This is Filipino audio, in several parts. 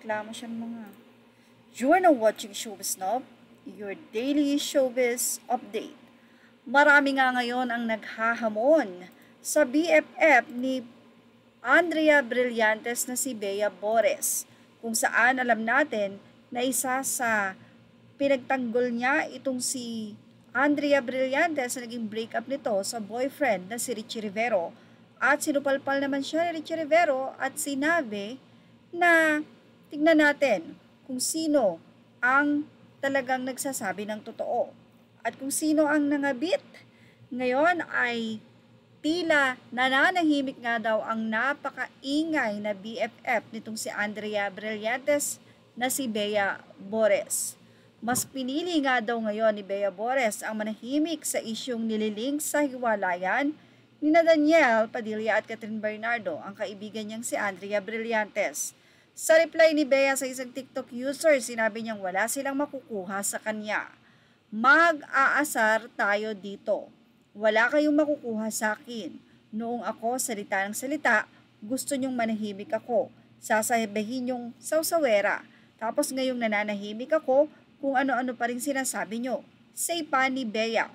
reklamo siya ng mga. You are now watching Showbiz Snob, your daily showbiz update. Marami nga ngayon ang naghahamon sa BFF ni Andrea Brillantes na si Bea Bores, kung saan alam natin na isa sa pinagtanggol niya itong si Andrea Brillantes na naging breakup nito sa boyfriend na si Richie Rivero. At sinupalpal naman siya ni Richie Rivero at sinabi na tignan natin kung sino ang talagang nagsasabi ng totoo at kung sino ang nangabit. Ngayon ay tila nananahimik nga daw ang napakaingay na BFF nitong si Andrea Brillantes na si Bea Bores. Mas pinili nga daw ngayon ni Bea Bores ang manahimik sa isyong nililink sa hiwalayan ni Danielle Padilla at Catherine Bernardo, ang kaibigan niyang si Andrea Brillantes. Sa reply ni Bea sa isang TikTok user, sinabi niyang wala silang makukuha sa kanya. Mag-aasar tayo dito. Wala kayong makukuha sa akin. Noong ako salita ng salita, gusto niyong manahimik ako. Sasabihin niyong sawsawera. Tapos ngayong nananahimik ako, kung ano-ano pa rin sinasabi niyo. Say pa ni Bea.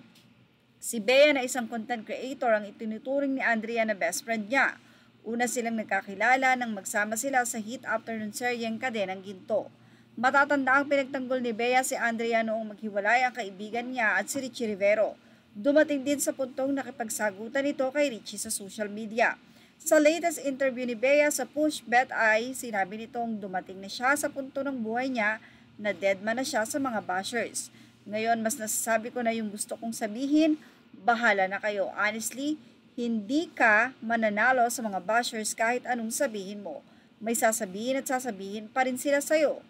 Si Bea na isang content creator ang itinuturing ni Andrea na best friend niya. Una silang nagkakilala nang magsama sila sa hit afternoon seryeng Kadenang Ginto. Matatanda ang pinagtanggol ni Bea si Andrea noong maghiwalay ang kaibigan niya at si Richie Rivero. Dumating din sa puntong nakipagsagutan ito kay Richie sa social media. Sa latest interview ni Bea sa Push Bet ay sinabi nitong dumating na siya sa punto ng buhay niya na deadman na siya sa mga bashers. Ngayon, mas nasasabi ko na yung gusto kong sabihin, bahala na kayo. Honestly, hindi ka mananalo sa mga bashers kahit anong sabihin mo. May sasabihin at sasabihin pa rin sila sa'yo.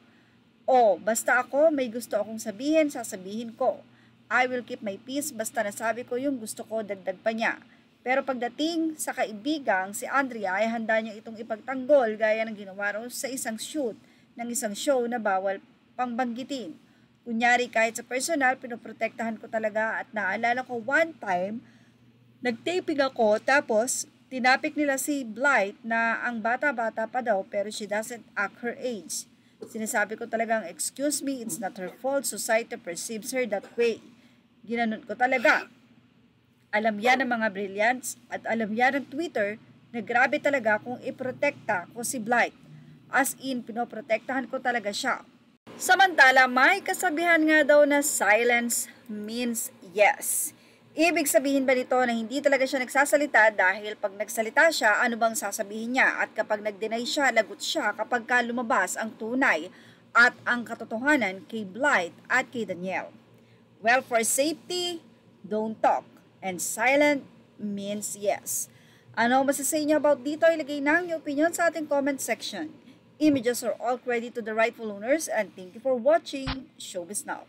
O, basta ako, may gusto akong sabihin, sasabihin ko. I will keep my peace, basta nasabi ko yung gusto ko, dagdag pa niya. Pero pagdating sa kaibigang, si Andrea ay handa niya itong ipagtanggol gaya ng ginawa rin sa isang shoot ng isang show na bawal pangbanggitin. Kunyari kahit sa personal, pinoprotektahan ko talaga at naalala ko one time, nagtaping ako tapos tinapik nila si Blight na ang bata-bata pa daw pero she doesn't act her age. Sinasabi ko talagang, excuse me, it's not her fault, society perceives her that way. Ginanon ko talaga. Alam yan ng mga brilliants at alam yan ng Twitter na grabe talaga kung iprotekta ko si Blight. As in, pinoprotektahan ko talaga siya. Samantala, may kasabihan nga daw na silence means yes. Ibig sabihin ba nito na hindi talaga siya nagsasalita dahil pag nagsalita siya, ano bang sasabihin niya? At kapag nag-deny siya, lagot siya kapag lumabas ang tunay at ang katotohanan kay Blight at kay Danielle. Well, for safety, don't talk. And silent means yes. Ano masasay niyo about dito? Ilagay na ang inyong opinion sa ating comment section. Images are all credit to the rightful owners and thank you for watching Showbiz Now.